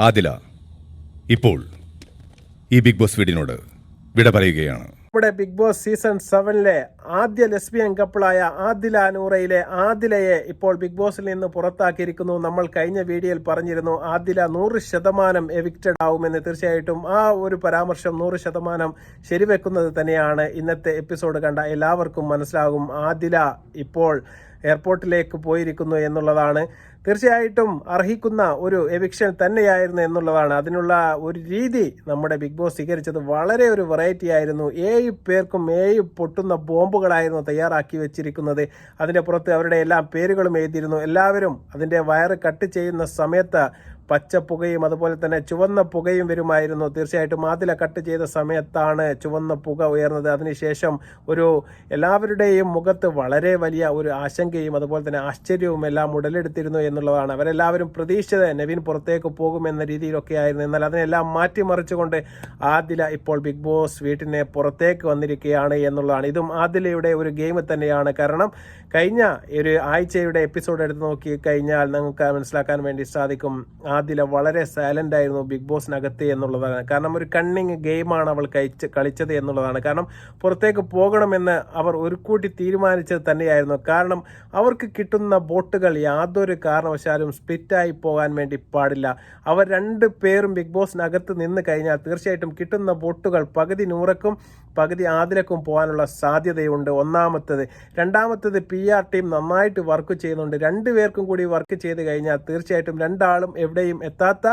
ആദില ഇപ്പോൾ ഈ big boss വീടിനോട് വിട പറയുകയാണ്. നമ്മുടെ ബിഗ് ബോസ് സീസൺ 7-ലെ ആദ്യ ലെസ്ബിയൻ കപ്പിളായ ആദില നൂറയിലെ ആദിലയെ ഇപ്പോൾ ബിഗ് ബോസിൽ നിന്ന് പുറത്താക്കിയിരിക്കുന്നു. നമ്മൾ കഴിഞ്ഞ വീഡിയോയിൽ പറഞ്ഞിരുന്നു ആദില 100% എവിക്റ്റഡ് ആവുമെന്ന്. തീർച്ചയായിട്ടും ആ ഒരു പരാമർശം 100% ശരിവെക്കുന്നത് തന്നെയാണ്. ഇന്നത്തെ എപ്പിസോഡ് കണ്ട എല്ലാവർക്കും മനസ്സിലാകും ആദില ഇപ്പോൾ എയർപോർട്ടിലേക്ക് പോയിരിക്കുന്നു എന്നുള്ളതാണ്. തീർച്ചയായിട്ടും അർഹിക്കുന്ന ഒരു എവിക്ഷൻ തന്നെയായിരുന്നു എന്നുള്ളതാണ്. അതിനുള്ള ഒരു രീതി നമ്മുടെ ബിഗ് ബോസ് സ്വീകരിച്ചത് വളരെ ഒരു വെറൈറ്റി ആയിരുന്നു. 7 പേർക്കും 7 പൊട്ടുന്ന ബോംബുകളായിരുന്നു തയ്യാറാക്കി വെച്ചിരിക്കുന്നത്. അതിൻ്റെ പുറത്ത് അവരുടെ എല്ലാ പേരുകളും എഴുതിയിരുന്നു. എല്ലാവരും അതിൻ്റെ വയറ് കട്ട് ചെയ്യുന്ന സമയത്ത് പച്ച പുകയും അതുപോലെ തന്നെ ചുവന്ന പുകയും വരുമായിരുന്നു. തീർച്ചയായിട്ടും ആദില കട്ട് ചെയ്ത സമയത്താണ് ചുവന്ന പുക ഉയർന്നത്. അതിനുശേഷം എല്ലാവരുടെയും മുഖത്ത് വളരെ വലിയ ഒരു ആശങ്കയും അതുപോലെ തന്നെ ആശ്ചര്യവും എല്ലാം ഉടലെടുത്തിരുന്നു എന്നുള്ളതാണ്. അവരെല്ലാവരും പ്രതീക്ഷിച്ചത് നെവിൻ പുറത്തേക്ക് പോകുമെന്ന രീതിയിലൊക്കെ ആയിരുന്നു. എന്നാൽ അതിനെല്ലാം മാറ്റിമറിച്ചുകൊണ്ട് ആദില ഇപ്പോൾ ബിഗ് ബോസ് വീട്ടിനെ പുറത്തേക്ക് വന്നിരിക്കുകയാണ് എന്നുള്ളതാണ്. ഇതും ആദിലയുടെ ഒരു ഗെയിം തന്നെയാണ്. കാരണം കഴിഞ്ഞ ഒരു ആഴ്ചയുടെ എപ്പിസോഡ് എടുത്ത് നോക്കി കഴിഞ്ഞാൽ നമുക്ക് മനസ്സിലാക്കാൻ വേണ്ടി സാധിക്കും ആദില വളരെ സൈലന്റ് ആയിരുന്നു ബിഗ് ബോസിനകത്ത് എന്നുള്ളതാണ്. കാരണം ഒരു കണ്ണിങ് ഗെയിമാണ് അവൾ കളിച്ചത് എന്നുള്ളതാണ്. കാരണം പുറത്തേക്ക് പോകണമെന്ന് അവർ ഒരു കൂട്ടി തീരുമാനിച്ചത് തന്നെയായിരുന്നു. കാരണം അവർക്ക് കിട്ടുന്ന വോട്ടുകൾ യാതൊരു കാരണവശാലും സ്പ്ലിറ്റായി പോകാൻ വേണ്ടി പാടില്ല. അവർ 2 പേരും ബിഗ് ബോസിനകത്ത് നിന്ന് കഴിഞ്ഞാൽ തീർച്ചയായിട്ടും കിട്ടുന്ന വോട്ടുകൾ പകുതി നൂറക്കും പകുതി ആദിലക്കും പോകാനുള്ള സാധ്യതയുണ്ട്. ഒന്നാമത്തത്. രണ്ടാമത്തത് PR ടീം നന്നായിട്ട് വർക്ക് ചെയ്യുന്നുണ്ട്. 2 പേർക്കും കൂടി വർക്ക് ചെയ്ത് കഴിഞ്ഞാൽ തീർച്ചയായിട്ടും 2 ആളും എവിടെയും എത്താത്ത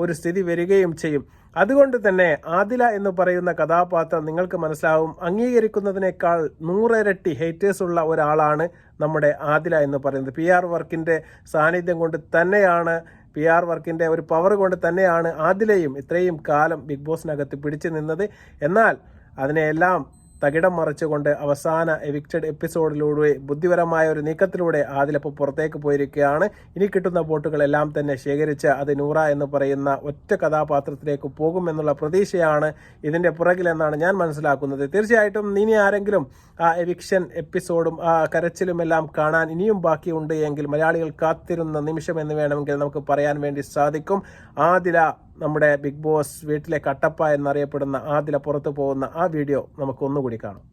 ഒരു സ്ഥിതി വരികയും ചെയ്യും. അതുകൊണ്ട് തന്നെ ആദില എന്ന് പറയുന്ന കഥാപാത്രം നിങ്ങൾക്ക് മനസ്സിലാവും അംഗീകരിക്കുന്നതിനേക്കാൾ 100 ഇരട്ടി ഹേറ്റേഴ്സ് ഉള്ള ഒരാളാണ് നമ്മുടെ ആദില എന്ന് പറയുന്നത്. PR വർക്കിൻ്റെ സാന്നിധ്യം കൊണ്ട് തന്നെയാണ്, PR വർക്കിൻ്റെ ഒരു പവർ കൊണ്ട് തന്നെയാണ് ആദിലയും ഇത്രയും കാലം ബിഗ് ബോസിനകത്ത് പിടിച്ചു നിന്നത്. എന്നാൽ അതിനെല്ലാം തകിടം മറിച്ചുകൊണ്ട് അവസാന എവിക്റ്റഡ് എപ്പിസോഡിലൂടെ ബുദ്ധിപരമായ ഒരു നീക്കത്തിലൂടെ ആദിലപ്പോൾ പുറത്തേക്ക് പോയിരിക്കുകയാണ്. ഇനി കിട്ടുന്ന വോട്ടുകളെല്ലാം തന്നെ ശേഖരിച്ച് അത് നൂറ എന്ന് പറയുന്ന ഒറ്റ കഥാപാത്രത്തിലേക്ക് പോകുമെന്നുള്ള പ്രതീക്ഷയാണ് ഇതിൻ്റെ പുറകിലെന്നാണ് ഞാൻ മനസ്സിലാക്കുന്നത്. തീർച്ചയായിട്ടും ഇനി ആരെങ്കിലും ആ എവിക്ഷൻ എപ്പിസോഡും ആ കരച്ചിലും എല്ലാം കാണാൻ ഇനിയും ബാക്കിയുണ്ട് എങ്കിൽ മലയാളികൾ കാത്തിരുന്ന നിമിഷം എന്ന് വേണമെങ്കിൽ നമുക്ക് പറയാൻ വേണ്ടി സാധിക്കും. ആദില നമ്മുടെ ബിഗ് ബോസ് വീട്ടിലെ കട്ടപ്പ എന്നറിയപ്പെടുന്ന ആദില പുറത്തു പോകുന്ന ആ വീഡിയോ നമുക്ക് ഒന്നുകൂടി കാണാം.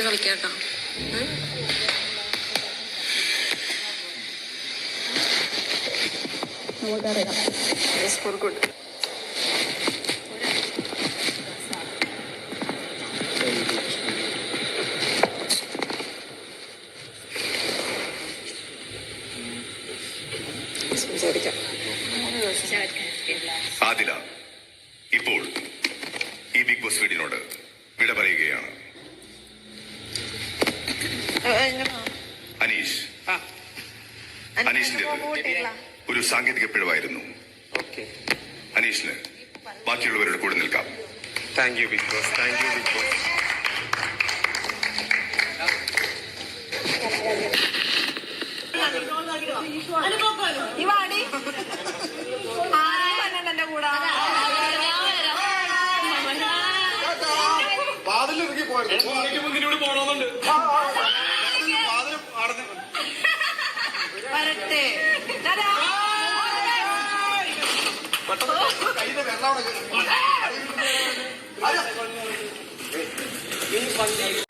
കളിക്കാട്ടോ ഗുഡ്. ആദില ഇപ്പോൾ ഈ ബിഗ് ബോസ് വീടിനോട് വിട പറയുകയാണ്. അനീഷിന്റെ ഒരു സാങ്കേതിക പിഴവായിരുന്നു. അനീഷിന് ബാക്കിയുള്ളവരുടെ കൂടെ നിൽക്കാം. Thank you Bigg Boss. Thank you Bigg Boss.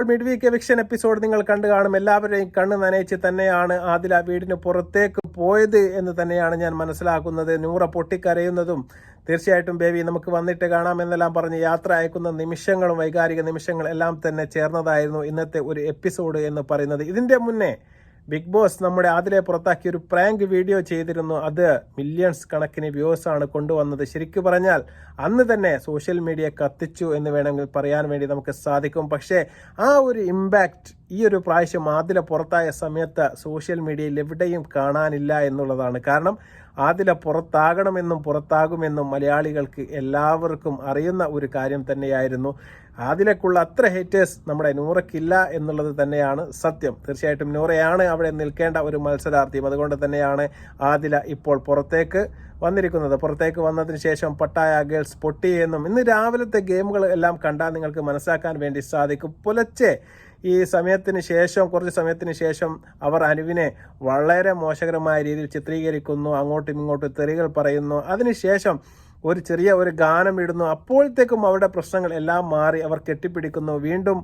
Mid week eviction episode നിങ്ങൾ കണ്ടു കാണും. എല്ലാവരെയും കണ്ണ് നനയിച്ച് തന്നെയാണ് ആദില വീടിന് പുറത്തേക്ക് പോയത് എന്ന് തന്നെയാണ് ഞാൻ മനസ്സിലാക്കുന്നത്. നൂറ പൊട്ടിക്കരയുന്നതും തീർച്ചയായിട്ടും ബേബി നമുക്ക് വന്നിട്ട് കാണാമെന്നെല്ലാം പറഞ്ഞ് യാത്ര അയക്കുന്ന നിമിഷങ്ങളും വൈകാരിക നിമിഷങ്ങൾ എല്ലാം തന്നെ ചേർന്നതായിരുന്നു ഇന്നത്തെ ഒരു എപ്പിസോഡ് എന്ന് പറയുന്നത്. ഇതിൻ്റെ മുന്നേ ബിഗ് ബോസ് നമ്മുടെ ആദിലെ പുറത്താക്കി ഒരു പ്രാങ്ക് വീഡിയോ ചെയ്തിരുന്നു. അത് മില്യൺസ് കണക്കിന് വ്യൂവേഴ്സാണ് കൊണ്ടുവന്നത്. ശരിക്കും പറഞ്ഞാൽ അന്ന് തന്നെ സോഷ്യൽ മീഡിയ കത്തിച്ചു എന്ന് വേണമെങ്കിൽ പറയാൻ വേണ്ടി നമുക്ക് സാധിക്കും. പക്ഷേ ആ ഒരു ഇമ്പാക്റ്റ് ഈ ഒരു പ്രാവശ്യം ആദില പുറത്തായ സമയത്ത് സോഷ്യൽ മീഡിയയിൽ എവിടെയും കാണാനില്ല എന്നുള്ളതാണ്. കാരണം ആദില പുറത്താകണമെന്നും പുറത്താകുമെന്നും മലയാളികൾക്ക് എല്ലാവർക്കും അറിയുന്ന ഒരു കാര്യം തന്നെയായിരുന്നു. ആദിലക്കുള്ള അത്ര ഹേറ്റേഴ്സ് നമ്മുടെ നൂറയ്ക്കില്ല എന്നുള്ളത് തന്നെയാണ് സത്യം. തീർച്ചയായിട്ടും നൂറയാണ് അവിടെ നിൽക്കേണ്ട ഒരു മത്സരാർത്ഥിയും. അതുകൊണ്ട് തന്നെയാണ് ആദില ഇപ്പോൾ പുറത്തേക്ക് വന്നിരിക്കുന്നത്. പുറത്തേക്ക് വന്നതിന് ശേഷം പട്ടായ ഗേൾസ് പൊട്ടി എന്നും ഇന്ന് രാവിലത്തെ ഗെയിമുകൾ എല്ലാം കണ്ടാൽ നിങ്ങൾക്ക് മനസ്സിലാക്കാൻ വേണ്ടി സാധിക്കും. പുലർച്ചെ ഈ കുറച്ച് സമയത്തിന് ശേഷം അവർ അനുവിനെ വളരെ മോശകരമായ രീതിയിൽ ചിത്രീകരിക്കുന്നു, അങ്ങോട്ടും ഇങ്ങോട്ടും തെറികൾ പറയുന്നു. അതിനുശേഷം ഒരു ചെറിയ ഗാനം ഇടുന്നു. അപ്പോഴത്തേക്കും അവരുടെ പ്രശ്നങ്ങൾ എല്ലാം മാറി അവർ കെട്ടിപ്പിടിക്കുന്നു, വീണ്ടും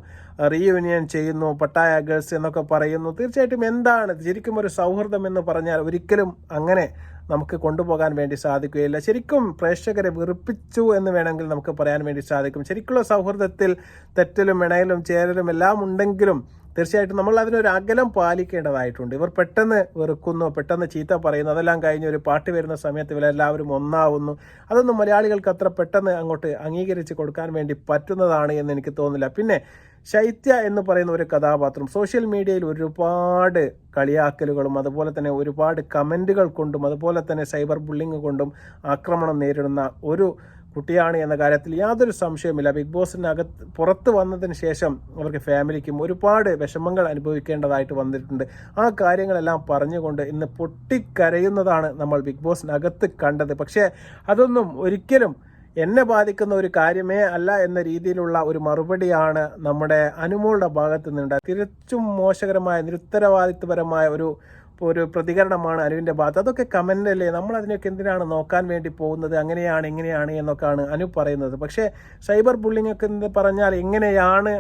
റീയൂണിയൻ ചെയ്യുന്നു, പട്ടായ ഗേൾസ് എന്നൊക്കെ പറയുന്നു. തീർച്ചയായിട്ടും എന്താണ് ശരിക്കും ഒരു സൗഹൃദം എന്ന് പറഞ്ഞാൽ ഒരിക്കലും അങ്ങനെ നമുക്ക് കൊണ്ടുപോകാൻ വേണ്ടി സാധിക്കുകയില്ല. ശരിക്കും പ്രേക്ഷകരെ വെറുപ്പിച്ചു എന്ന് വേണമെങ്കിൽ നമുക്ക് പറയാൻ വേണ്ടി സാധിക്കും. ശരിക്കുള്ള സൗഹൃദത്തിൽ തെറ്റലും ഇണയിലും ചേരലും എല്ലാം ഉണ്ടെങ്കിലും തീർച്ചയായിട്ടും നമ്മൾ അതിനൊരു അകലം പാലിക്കേണ്ടതായിട്ടുണ്ട്. ഇവർ പെട്ടെന്ന് വെറുക്കുന്നു, പെട്ടെന്ന് ചീത്ത പറയുന്നു. അതെല്ലാം കഴിഞ്ഞ് ഒരു പാട്ട് വരുന്ന സമയത്ത് ഇവരെല്ലാവരും ഒന്നാവുന്നു. അതൊന്നും മലയാളികൾക്ക് അത്ര പെട്ടെന്ന് അങ്ങോട്ട് അംഗീകരിച്ച് കൊടുക്കാൻ വേണ്ടി പറ്റുന്നതാണ് എന്ന് എനിക്ക് തോന്നുന്നില്ല. പിന്നെ ശൈത്യ എന്ന് പറയുന്ന ഒരു കഥാപാത്രം സോഷ്യൽ മീഡിയയിൽ ഒരുപാട് കളിയാക്കലുകളും അതുപോലെ തന്നെ ഒരുപാട് കമൻറ്റുകൾ കൊണ്ടും അതുപോലെ തന്നെ സൈബർ ബുള്ളിങ് കൊണ്ടും ആക്രമണം നേരിടുന്ന ഒരു കുട്ടിയാണ് എന്ന കാര്യത്തിൽ യാതൊരു സംശയവുമില്ല. ബിഗ് ബോസിനകത്ത് പുറത്ത് വന്നതിന് ശേഷം അവർക്ക് ഫാമിലിക്കും ഒരുപാട് വിഷമങ്ങൾ അനുഭവിക്കേണ്ടതായിട്ട് വന്നിട്ടുണ്ട്. ആ കാര്യങ്ങളെല്ലാം പറഞ്ഞുകൊണ്ട് ഇന്ന് പൊട്ടിക്കരയുന്നതാണ് നമ്മൾ ബിഗ് ബോസിനകത്ത് കണ്ടത്. പക്ഷേ അതൊന്നും ഒരിക്കലും എന്നെ ബാധിക്കുന്ന ഒരു കാര്യമേ അല്ല എന്ന രീതിയിലുള്ള ഒരു മറുപടിയാണ് നമ്മുടെ അനുമോളുടെ ഭാഗത്ത് നിന്നുണ്ടായത്. തികച്ചും മോശകരമായ നിരുത്തരവാദിത്വപരമായ ഒരു പ്രതികരണമാണ് അനുവിൻ്റെ ഭാഗത്ത്. അതൊക്കെ കമൻ്റല്ലേ, നമ്മൾ അതിനൊക്കെ എന്തിനാണ് നോക്കാൻ വേണ്ടി പോകുന്നത്, അങ്ങനെയാണ് ഇങ്ങനെയാണ് എന്നൊക്കെയാണ് അനു പറയുന്നത്. പക്ഷേ സൈബർ ബുള്ളിങ് ഒക്കെ എന്ന് പറഞ്ഞാൽ എങ്ങനെയാണ്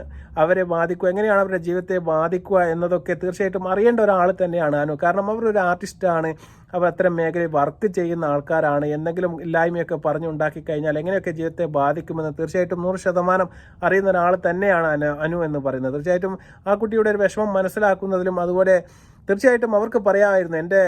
അവരെ ബാധിക്കുക, എങ്ങനെയാണ് അവരുടെ ജീവിതത്തെ ബാധിക്കുക എന്നതൊക്കെ തീർച്ചയായിട്ടും അറിയേണ്ട ഒരാൾ തന്നെയാണ് അനു. കാരണം അവരൊരു ആർട്ടിസ്റ്റാണ്, അവർ അത്തരം മേഖലയിൽ വർക്ക് ചെയ്യുന്ന ആൾക്കാരാണ്. എന്തെങ്കിലും ഇല്ലായ്മയൊക്കെ പറഞ്ഞുണ്ടാക്കി കഴിഞ്ഞാൽ എങ്ങനെയൊക്കെ ജീവിതത്തെ ബാധിക്കുമെന്ന് തീർച്ചയായിട്ടും 100% അറിയുന്ന ഒരാൾ തന്നെയാണ് അനു എന്ന് പറയുന്നത്. തീർച്ചയായിട്ടും ആ കുട്ടിയുടെ ഒരു വിഷമം മനസ്സിലാക്കുന്നതിലും അതുപോലെ തീർച്ചയായിട്ടും അവർക്ക് പറയാമായിരുന്നു, എൻ്റെ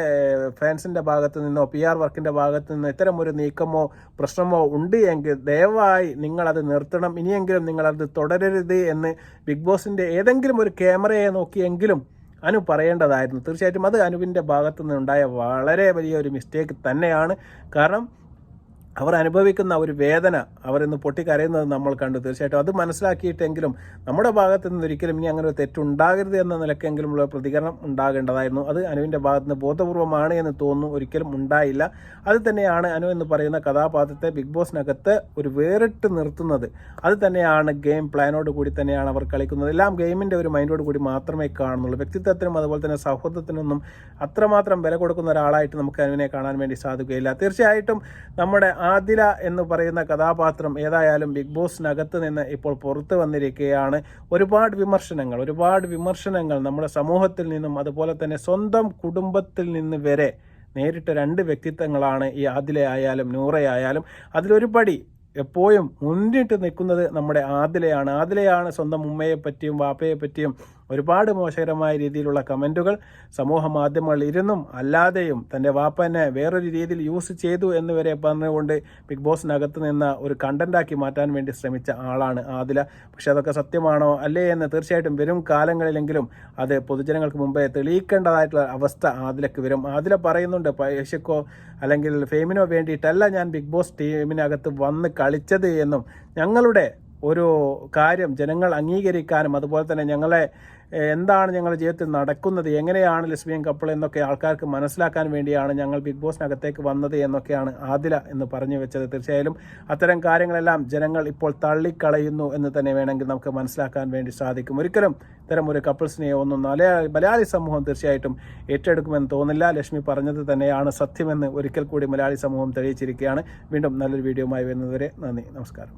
ഫാൻസിൻ്റെ ഭാഗത്ത് നിന്നോ PR വർക്കിൻ്റെ ഭാഗത്ത് നിന്നോ ഇത്തരം ഒരു നീക്കമോ പ്രശ്നമോ ഉണ്ട് എങ്കിൽ ദയവായി നിങ്ങളത് നിർത്തണം, ഇനിയെങ്കിലും നിങ്ങളത് തുടരരുത് എന്ന് ബിഗ് ബോസിൻ്റെ ഏതെങ്കിലും ഒരു ക്യാമറയെ നോക്കിയെങ്കിലും അനു പറയേണ്ടതായിരുന്നു. തീർച്ചയായിട്ടും അത് അനുവിൻ്റെ ഭാഗത്തു നിന്നുണ്ടായ വളരെ വലിയൊരു മിസ്റ്റേക്ക് തന്നെയാണ്. കാരണം അവർ അനുഭവിക്കുന്ന ഒരു വേദന അവരിന്ന് പൊട്ടിക്കരയുന്നത് നമ്മൾ കണ്ടു. തീർച്ചയായിട്ടും അത് മനസ്സിലാക്കിയിട്ടെങ്കിലും നമ്മുടെ ഭാഗത്തു നിന്ന് ഒരിക്കലും ഇനി അങ്ങനെ ഒരു തെറ്റുണ്ടാകരുത് എന്ന നിലക്കെങ്കിലും ഉള്ള പ്രതികരണം ഉണ്ടാകേണ്ടതായിരുന്നു. അത് അനുവിൻ്റെ ഭാഗത്ത് നിന്ന് ബോധപൂർവമാണ് എന്ന് തോന്നുന്നു, ഒരിക്കലും ഉണ്ടായില്ല. അത് തന്നെയാണ് അനു എന്ന് പറയുന്ന കഥാപാത്രത്തെ ബിഗ് ബോസിനകത്ത് ഒരു വേറിട്ട് നിർത്തുന്നത്. അത് തന്നെയാണ് ഗെയിം പ്ലാനോട് കൂടി തന്നെയാണ് അവർ കളിക്കുന്നത്. എല്ലാം ഗെയിമിൻ്റെ ഒരു മൈൻഡോട് കൂടി മാത്രമേ കാണുന്നുള്ളൂ. വ്യക്തിത്വത്തിനും അതുപോലെ തന്നെ സൗഹൃദത്തിനൊന്നും അത്രമാത്രം വില കൊടുക്കുന്ന ഒരാളായിട്ട് നമുക്ക് അനുവിനെ കാണാൻ വേണ്ടി സാധിക്കുകയില്ല. തീർച്ചയായിട്ടും നമ്മുടെ ആദില എന്ന് പറയുന്ന കഥാപാത്രം ഏതായാലും ബിഗ് ബോസിനകത്ത് നിന്ന് ഇപ്പോൾ പുറത്തു വന്നിരിക്കുകയാണ്. ഒരുപാട് വിമർശനങ്ങൾ നമ്മുടെ സമൂഹത്തിൽ നിന്നും അതുപോലെ തന്നെ സ്വന്തം കുടുംബത്തിൽ നിന്ന് വരെ നേരിട്ട 2 വ്യക്തിത്വങ്ങളാണ് ഈ ആദിലയായാലും നൂറയായാലും. അതിലൊരു പടി എപ്പോഴും മുന്നിട്ട് നിൽക്കുന്നത് നമ്മുടെ ആദിലയാണ്. സ്വന്തം ഉമ്മയെ പറ്റിയും വാപ്പയെ പറ്റിയും ഒരുപാട് മോശകരമായ രീതിയിലുള്ള കമൻറ്റുകൾ സമൂഹ മാധ്യമങ്ങളിൽ ഇരുന്നും അല്ലാതെയും തൻ്റെ വാപ്പനെ വേറൊരു രീതിയിൽ യൂസ് ചെയ്തു എന്ന് വരെ പറഞ്ഞുകൊണ്ട് ബിഗ് ബോസിനകത്ത് നിന്ന് ഒരു കണ്ടന്റാക്കി മാറ്റാൻ വേണ്ടി ശ്രമിച്ച ആളാണ് ആദില. പക്ഷെ അതൊക്കെ സത്യമാണോ അല്ലേ എന്ന് തീർച്ചയായിട്ടും വരും കാലങ്ങളിലെങ്കിലും അത് പൊതുജനങ്ങൾക്ക് മുമ്പേ തെളിയിക്കേണ്ടതായിട്ടുള്ള അവസ്ഥ ആദിലക്ക് വരും. ആദില പറയുന്നുണ്ട്, പൈസക്കോ അല്ലെങ്കിൽ ഫെയിമിനോ വേണ്ടിയിട്ടല്ല ഞാൻ ബിഗ് ബോസ് ടീമിനകത്ത് വന്ന് കളിച്ചത് എന്നും ഞങ്ങളുടെ ഒരു കാര്യം ജനങ്ങൾ അംഗീകരിക്കാനും അതുപോലെ തന്നെ ഞങ്ങളെ എന്താണ് ഞങ്ങളുടെ ജീവിതത്തിൽ നടക്കുന്നത്, എങ്ങനെയാണ് ലെസ്ബിയൻ കപ്പിൾ എന്നൊക്കെ ആൾക്കാർക്ക് മനസ്സിലാക്കാൻ വേണ്ടിയാണ് ഞങ്ങൾ ബിഗ് ബോസിനകത്തേക്ക് വന്നത് എന്നൊക്കെയാണ് ആദില എന്ന് പറഞ്ഞു വെച്ചത്. തീർച്ചയായും അത്തരം കാര്യങ്ങളെല്ലാം ജനങ്ങൾ ഇപ്പോൾ തള്ളിക്കളയുന്നു എന്ന് തന്നെ വേണമെങ്കിൽ നമുക്ക് മനസ്സിലാക്കാൻ വേണ്ടി സാധിക്കും. ഒരിക്കലും ഇത്തരം ഒരു കപ്പിൾസിനെ ഒന്നും മലയാളി സമൂഹം തീർച്ചയായിട്ടും ഏറ്റെടുക്കുമെന്ന് തോന്നില്ല. ലക്ഷ്മി പറഞ്ഞത് തന്നെയാണ് സത്യമെന്ന് ഒരിക്കൽ കൂടി മലയാളി സമൂഹം തെളിയിച്ചിരിക്കുകയാണ്. വീണ്ടും നല്ലൊരു വീഡിയോയുമായി വരുന്നതുവരെ നന്ദി, നമസ്കാരം.